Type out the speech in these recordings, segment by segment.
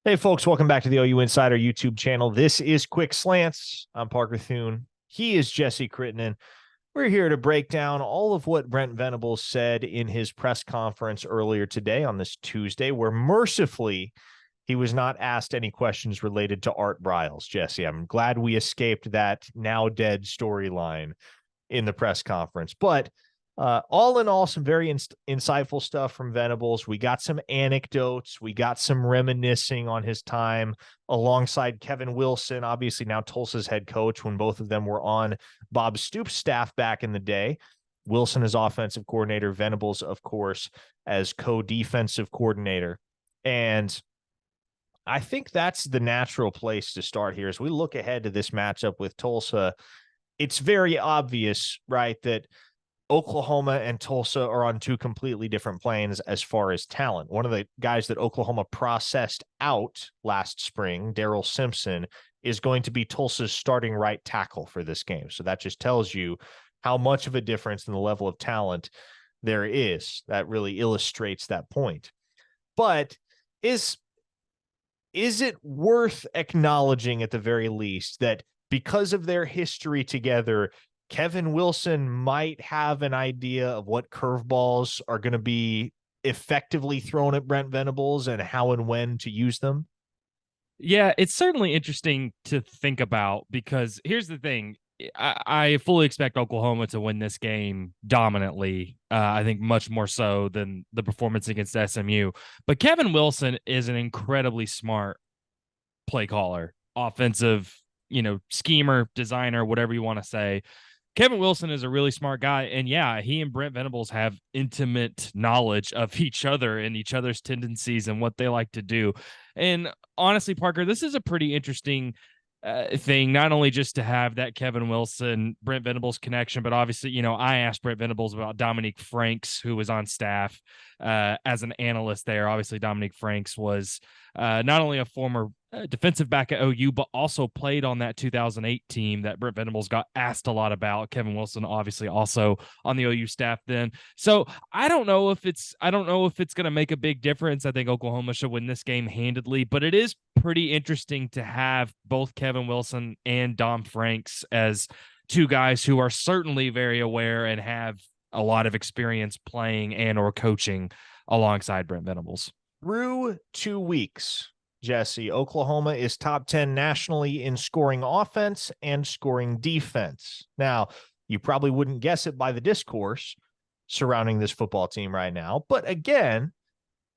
Hey, folks, welcome back to the OU Insider YouTube channel. This is QuickSlants. I'm Parker Thune. He is Jesse Crittenden. We're here to break down all of what Brent Venables said in his press conference earlier today on this Tuesday, where mercifully he was not asked any questions related to Art Briles. Jesse, I'm glad we escaped that now dead storyline in the press conference. But all in all, some very insightful stuff from Venables. We got some anecdotes. We got some reminiscing on his time alongside Kevin Wilson, obviously now Tulsa's head coach, when both of them were on Bob Stoops' staff back in the day. Wilson as offensive coordinator, Venables, of course, as co-defensive coordinator. And I think that's the natural place to start here. As we look ahead to this matchup with Tulsa, it's very obvious, right, that Oklahoma and Tulsa are on two completely different planes as far as talent. One of the guys that Oklahoma processed out last spring, Daryl Simpson, is going to be Tulsa's starting right tackle for this game. So that just tells you how much of a difference in the level of talent there is. That really illustrates that point. But is it worth acknowledging at the very least that because of their history together, Kevin Wilson might have an idea of what curveballs are going to be effectively thrown at Brent Venables and how and when to use them? Yeah, it's certainly interesting to think about because here's the thing. I fully expect Oklahoma to win this game dominantly. I think much more so than the performance against SMU. But Kevin Wilson is an incredibly smart play caller, offensive, schemer, designer, whatever you want to say. Kevin Wilson is a really smart guy. And yeah, he and Brent Venables have intimate knowledge of each other and each other's tendencies and what they like to do. And honestly, Parker, this is a pretty interesting thing, not only just to have that Kevin Wilson, Brent Venables connection, but obviously, I asked Brent Venables about Dominique Franks, who was on staff as an analyst there. Obviously, Dominique Franks was not only a former defensive back at OU, but also played on that 2008 team that Brent Venables got asked a lot about. Kevin Wilson, obviously, also on the OU staff then. So I don't know if it's going to make a big difference. I think Oklahoma should win this game handedly, but it is pretty interesting to have both Kevin Wilson and Dom Franks as two guys who are certainly very aware and have a lot of experience playing and or coaching alongside Brent Venables. Through 2 weeks, Jesse, Oklahoma is top 10 nationally in scoring offense and scoring defense. Now, you probably wouldn't guess it by the discourse surrounding this football team right now. But again,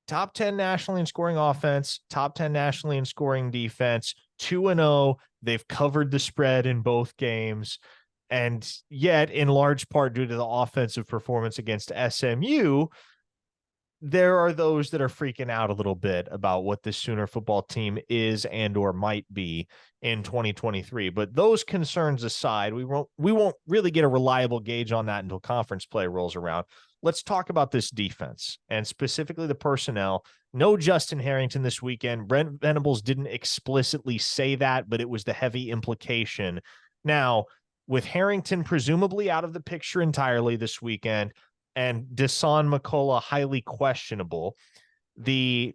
top 10 nationally in scoring offense, top 10 nationally in scoring defense, 2-0. They've covered the spread in both games. And yet, in large part due to the offensive performance against SMU, there are those that are freaking out a little bit about what this Sooner football team is and or might be in 2023. But those concerns aside, we won't really get a reliable gauge on that until conference play rolls around. Let's talk about this defense and specifically the personnel. No Justin Harrington this weekend. Brent Venables didn't explicitly say that, but it was the heavy implication. Now, with Harrington presumably out of the picture entirely this weekend, and Dasan McCullough highly questionable, the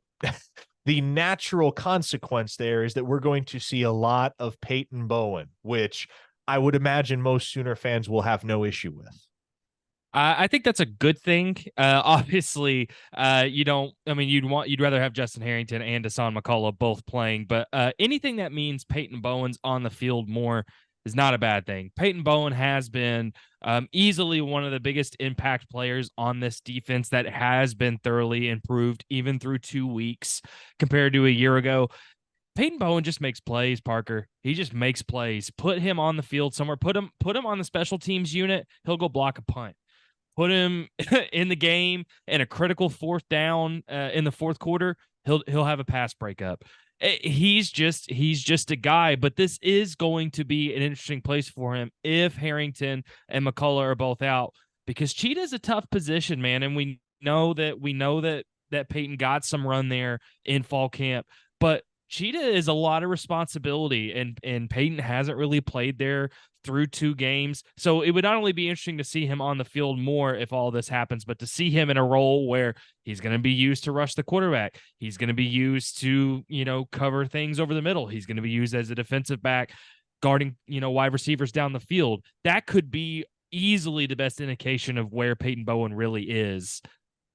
natural consequence there is that we're going to see a lot of Peyton Bowen, which I would imagine most Sooner fans will have no issue with. I think that's a good thing. Obviously, you don't. I mean, you'd rather have Justin Harrington and Dasan McCullough both playing, but anything that means Peyton Bowen's on the field more is not a bad thing. Peyton Bowen has been easily one of the biggest impact players on this defense that has been thoroughly improved even through 2 weeks compared to a year ago. Peyton Bowen just makes plays, Parker. He just makes plays. Put him on the field somewhere. Put him on the special teams unit. He'll go block a punt. Put him in the game in a critical fourth down in the fourth quarter. He'll have a pass breakup. He's just a guy, but this is going to be an interesting place for him if Harrington and McCullough are both out, because Cheetah is a tough position, man, and we know that Peyton got some run there in fall camp, but Cheetah is a lot of responsibility, and Peyton hasn't really played there through 2 games. So it would not only be interesting to see him on the field more if all this happens, but to see him in a role where he's going to be used to rush the quarterback. He's going to be used to, cover things over the middle. He's going to be used as a defensive back, guarding, wide receivers down the field. That could be easily the best indication of where Peyton Bowen really is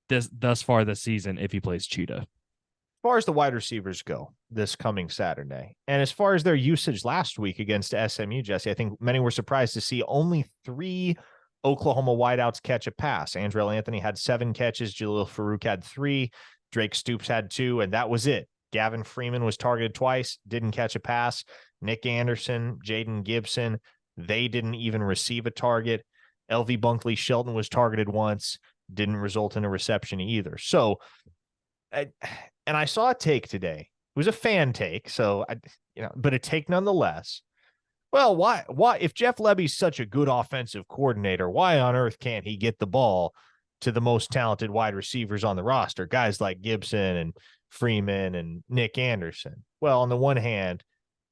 thus far this season if he plays Cheetah. As far as the wide receivers go this coming Saturday, and as far as their usage last week against SMU, Jesse, I think many were surprised to see only 3 Oklahoma wideouts catch a pass. Andrell Anthony had 7 catches. Jalil Farouk had 3. Drake Stoops had 2, and that was it. Gavin Freeman was targeted twice, didn't catch a pass. Nick Anderson, Jaden Gibson, they didn't even receive a target. LV Bunkley Shelton was targeted once, didn't result in a reception either. So, and I saw a take today. It was a fan take, so but a take nonetheless. Well, why if Jeff Lebby's such a good offensive coordinator, why on earth can't he get the ball to the most talented wide receivers on the roster, guys like Gibson and Freeman and Nick Anderson? Well, on the one hand,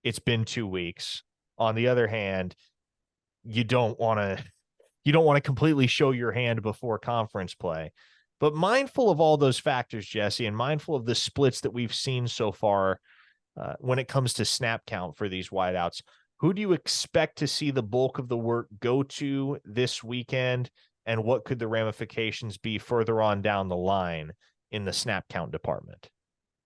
it's been 2 weeks. On the other hand, you don't want to completely show your hand before conference play. But mindful of all those factors, Jesse, and mindful of the splits that we've seen so far when it comes to snap count for these wideouts, who do you expect to see the bulk of the work go to this weekend, and what could the ramifications be further on down the line in the snap count department?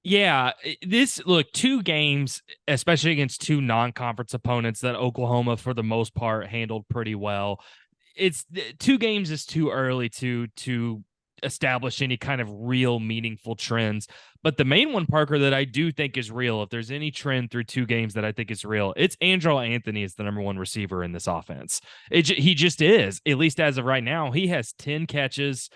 Yeah, 2 games, especially against 2 non-conference opponents that Oklahoma, for the most part, handled pretty well. 2 games is too early to establish any kind of real meaningful trends. But the main one, Parker, that I do think is real, if there's any trend through 2 games that I think is real, it's Andrell Anthony is the number 1 receiver in this offense. He just is, at least as of right now. He has 10 catches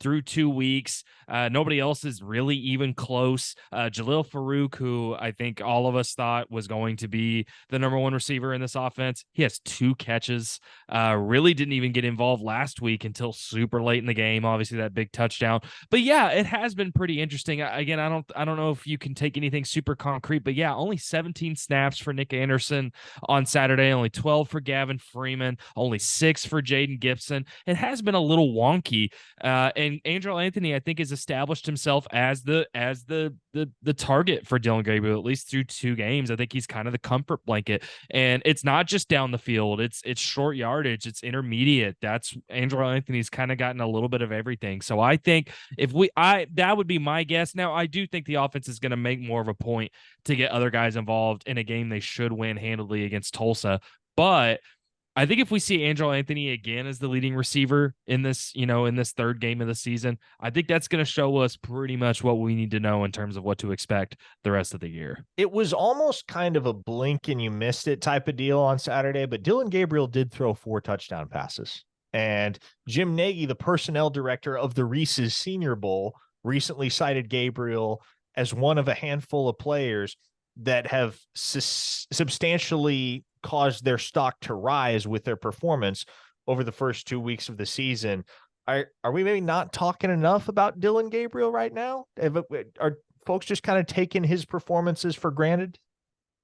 through 2 weeks. Nobody else is really even close. Jalil Farouk, who I think all of us thought was going to be the number 1 receiver in this offense, he has 2 catches. Really didn't even get involved last week until super late in the game. Obviously, that big touchdown. But yeah, it has been pretty interesting. Again, I don't know if you can take anything super concrete, but yeah, only 17 snaps for Nick Anderson on Saturday, only 12 for Gavin Freeman, only 6 for Jaden Gibson. It has been a little wonky. And Andrell Anthony, I think, has established himself as the target for Dillon Gabriel, at least through 2 games. I think he's kind of the comfort blanket, and it's not just down the field. It's short yardage. It's intermediate. That's Andrell Anthony's kind of gotten a little bit of everything. So I think that would be my guess. Now, I do think the offense is going to make more of a point to get other guys involved in a game they should win handily against Tulsa. But I think if we see Andrell Anthony again as the leading receiver in this, in this 3rd game of the season, I think that's going to show us pretty much what we need to know in terms of what to expect the rest of the year. It was almost kind of a blink and you missed it type of deal on Saturday, but Dillon Gabriel did throw 4 touchdown passes. And Jim Nagy, the personnel director of the Reese's Senior Bowl, recently cited Gabriel as one of a handful of players that have substantially caused their stock to rise with their performance over the first 2 weeks of the season. Are we maybe not talking enough about Dillon Gabriel right now? Are folks just kind of taking his performances for granted?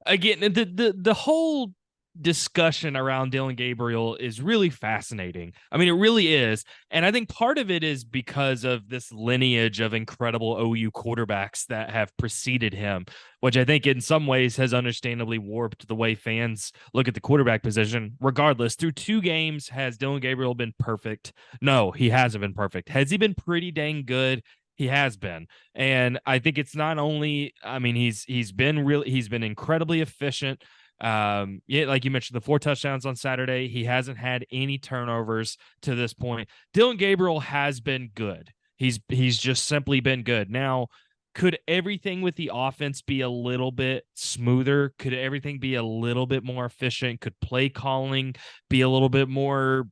Again, the whole discussion around Dillon Gabriel is really fascinating. I mean, it really is. And I think part of it is because of this lineage of incredible OU quarterbacks that have preceded him, which I think in some ways has understandably warped the way fans look at the quarterback position. Regardless, through 2 games, has Dillon Gabriel been perfect? No, he hasn't been perfect. Has he been pretty dang good? He has been. And I think it's not only, I mean, he's been incredibly efficient. Yeah, like you mentioned, the 4 touchdowns on Saturday. He hasn't had any turnovers to this point. Dillon Gabriel has been good. He's just simply been good. Now, could everything with the offense be a little bit smoother? Could everything be a little bit more efficient? Could play calling be a little bit more?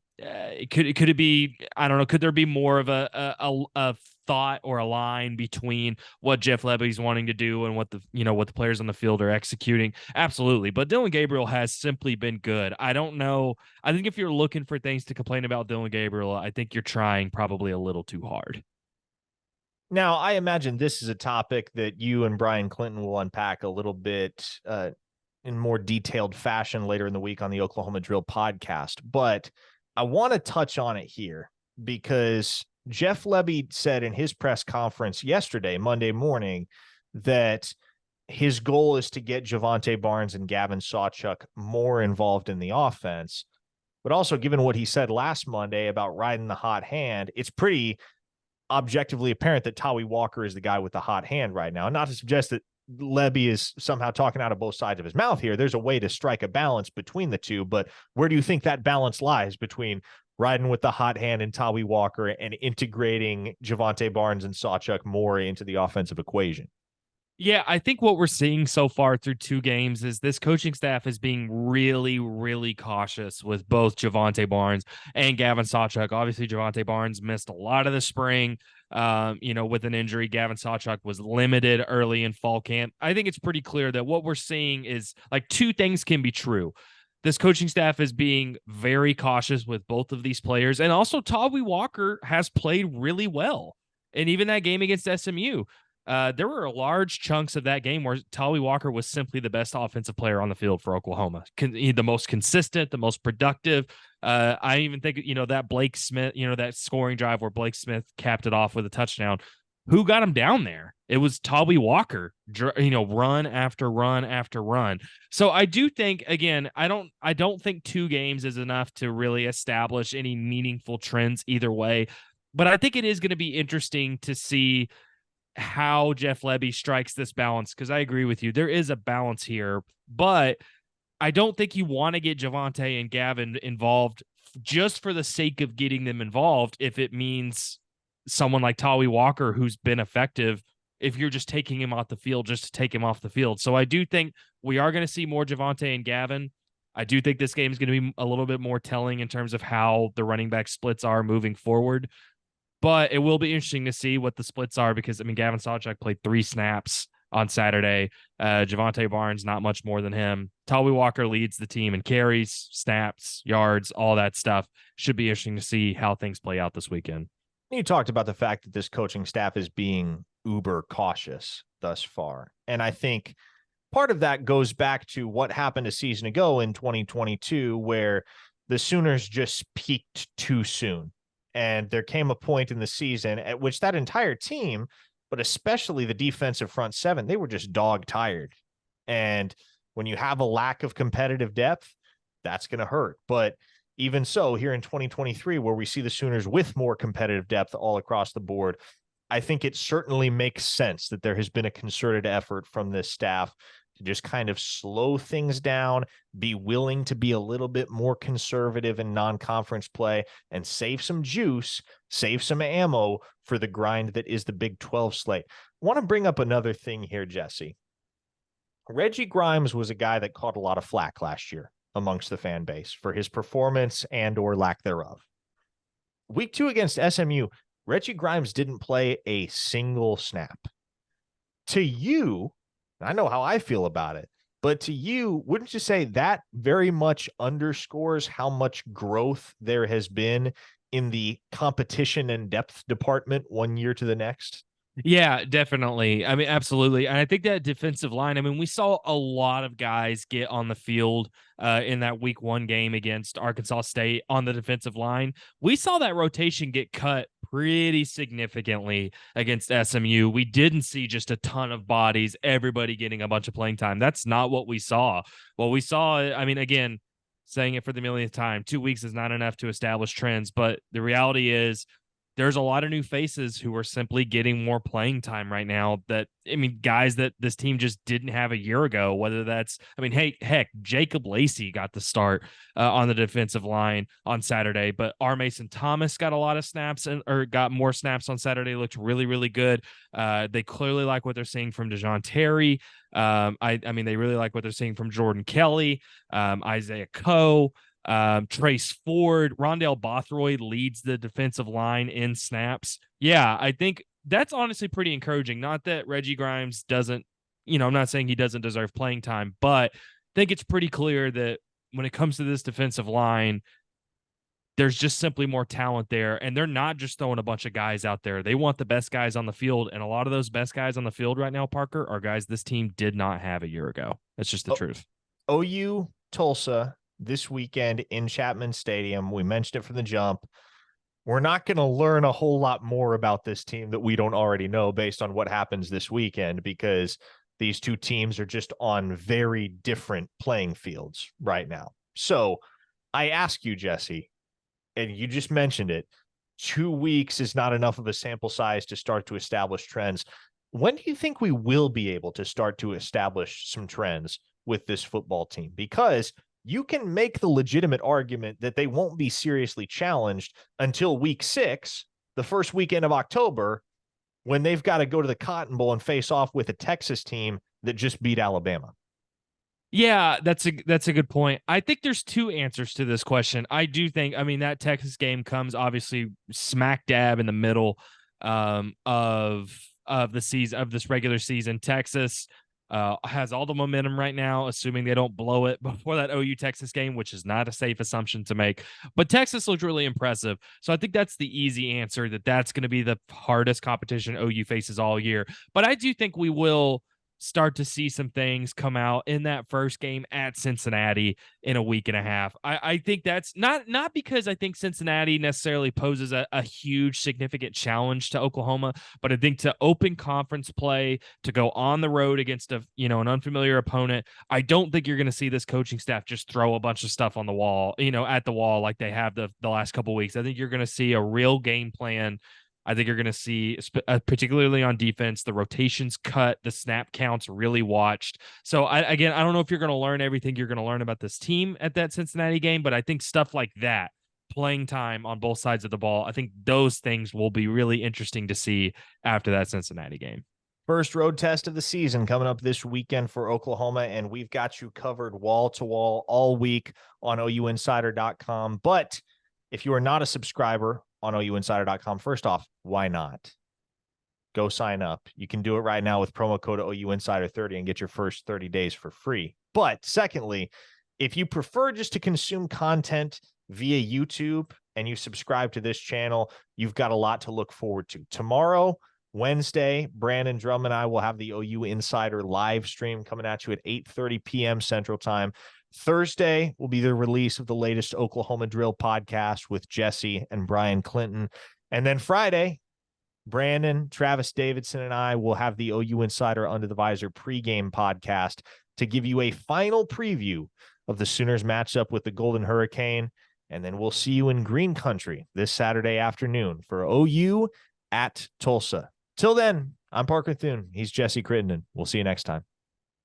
Could it be? I don't know. Could there be more of a thought or a line between what Jeff Lebby's wanting to do and what the players on the field are executing? Absolutely. But Dillon Gabriel has simply been good. I don't know. I think if you're looking for things to complain about Dillon Gabriel, I think you're trying probably a little too hard. Now, I imagine this is a topic that you and Brian Clinton will unpack a little bit in more detailed fashion later in the week on the Oklahoma Drill podcast. But I want to touch on it here because Jeff Lebby said in his press conference yesterday, Monday morning, that his goal is to get Javonte Barnes and Gavin Sawchuk more involved in the offense. But also, given what he said last Monday about riding the hot hand, it's pretty objectively apparent that Tawi Walker is the guy with the hot hand right now. Not to suggest that Lebby is somehow talking out of both sides of his mouth here. There's a way to strike a balance between the two, but where do you think that balance lies between riding with the hot hand and Tawi Walker and integrating Javonte Barnes and Sawchuk more into the offensive equation? Yeah, I think what we're seeing so far through 2 games is this coaching staff is being really, really cautious with both Javonte Barnes and Gavin Sawchuk. Obviously, Javonte Barnes missed a lot of the spring, with an injury. Gavin Sawchuk was limited early in fall camp. I think it's pretty clear that what we're seeing is like 2 things can be true. This coaching staff is being very cautious with both of these players. And also, Tawi Walker has played really well. And even that game against SMU, there were large chunks of that game where Tawi Walker was simply the best offensive player on the field for Oklahoma. The most consistent, the most productive. I even think, that Blake Smith, that scoring drive where Blake Smith capped it off with a touchdown. Who got him down there? It was Tawi Walker, run after run after run. So I do think, again, I don't think 2 games is enough to really establish any meaningful trends either way. But I think it is going to be interesting to see how Jeff Lebby strikes this balance, because I agree with you. There is a balance here, but I don't think you want to get Javonte and Gavin involved just for the sake of getting them involved if it means someone like Tawi Walker, who's been effective, if you're just taking him off the field just to take him off the field. So I do think we are going to see more Javonte and Gavin. I do think this game is going to be a little bit more telling in terms of how the running back splits are moving forward. But it will be interesting to see what the splits are because, Gavin Sawchuk played 3 snaps on Saturday. Javonte Barnes, not much more than him. Tawi Walker leads the team in carries, snaps, yards, all that stuff. Should be interesting to see how things play out this weekend. You talked about the fact that this coaching staff is being uber cautious thus far. And I think part of that goes back to what happened a season ago in 2022, where the Sooners just peaked too soon. And there came a point in the season at which that entire team, but especially the defensive front 7, they were just dog tired. And when you have a lack of competitive depth, that's going to hurt. But even so, here in 2023, where we see the Sooners with more competitive depth all across the board, I think it certainly makes sense that there has been a concerted effort from this staff to just kind of slow things down, be willing to be a little bit more conservative in non-conference play, and save some juice, save some ammo for the grind that is the Big 12 slate. I want to bring up another thing here, Jesse. Reggie Grimes was a guy that caught a lot of flack last year amongst the fan base for his performance and or lack thereof. Week 2 against SMU, Reggie Grimes didn't play a single snap. To you, I know how I feel about it, but to you, wouldn't you say that very much underscores how much growth there has been in the competition and depth department one year to the next? Yeah, definitely. Absolutely. And I think that defensive line, we saw a lot of guys get on the field in that week 1 game against Arkansas State on the defensive line. We saw that rotation get cut pretty significantly against SMU. We didn't see just a ton of bodies, everybody getting a bunch of playing time. That's not what we saw. What we saw, again, saying it for the millionth time, 2 weeks is not enough to establish trends, but the reality is there's a lot of new faces who are simply getting more playing time right now guys that this team just didn't have a year ago, whether that's, heck, Jacob Lacey got the start on the defensive line on Saturday, but R. Mason Thomas got a lot of snaps or got more snaps on Saturday, looked really, really good. They clearly like what they're seeing from DeJoun Terry. They really like what they're seeing from Jordan Kelly, Isaiah Coe. Trace Ford, Rondell Bothroyd leads the defensive line in snaps. Yeah, I think that's honestly pretty encouraging. Not that Reggie Grimes doesn't, I'm not saying he doesn't deserve playing time, but I think it's pretty clear that when it comes to this defensive line, there's just simply more talent there. And they're not just throwing a bunch of guys out there. They want the best guys on the field. And a lot of those best guys on the field right now, Parker, are guys this team did not have a year ago. That's just the truth. OU Tulsa this weekend in Chapman Stadium. We mentioned it from the jump. We're not going to learn a whole lot more about this team that we don't already know based on what happens this weekend, because these two teams are just on very different playing fields right now. So I ask you, Jesse, and you just mentioned it, 2 weeks is not enough of a sample size to start to establish trends. When do you think we will be able to start to establish some trends with this football team? Because you can make the legitimate argument that they won't be seriously challenged until week 6, the first weekend of October, when they've got to go to the Cotton Bowl and face off with a Texas team that just beat Alabama. Yeah, that's a good point. I think there's two answers to this question. I do think, I mean, that Texas game comes obviously smack dab in the middle of the season, of this regular season. Texas has all the momentum right now, assuming they don't blow it before that OU Texas game, which is not a safe assumption to make. But Texas looked really impressive. So I think that's the easy answer, that's going to be the hardest competition OU faces all year. But I do think we will start to see some things come out in that first game at Cincinnati in a week and a half. I think that's not because I think Cincinnati necessarily poses a huge significant challenge to Oklahoma, but I think to open conference play, to go on the road against an unfamiliar opponent, I don't think you're going to see this coaching staff just throw a bunch of stuff on the wall, at the wall like they have the last couple of weeks. I think you're going to see a real game plan. I think you're going to see, particularly on defense, the rotations cut, the snap counts really watched. So, I don't know if you're going to learn everything you're going to learn about this team at that Cincinnati game, but I think stuff like that, playing time on both sides of the ball, I think those things will be really interesting to see after that Cincinnati game. First road test of the season coming up this weekend for Oklahoma, and we've got you covered wall to wall all week on OUinsider.com. But if you are not a subscriber on OUinsider.com, first off, why not? Go sign up. You can do it right now with promo code OUinsider30 and get your first 30 days for free. But secondly, if you prefer just to consume content via YouTube and you subscribe to this channel, you've got a lot to look forward to. Tomorrow, Wednesday, Brandon Drum and I will have the OU Insider live stream coming at you at 8:30 p.m. Central Time. Thursday will be the release of the latest Oklahoma Drill podcast with Jesse and Brian Clinton. And then Friday, Brandon, Travis Davidson, and I will have the OU Insider Under the Visor pregame podcast to give you a final preview of the Sooners matchup with the Golden Hurricane. And then we'll see you in Green Country this Saturday afternoon for OU at Tulsa. Till then, I'm Parker Thune. He's Jesse Crittenden. We'll see you next time.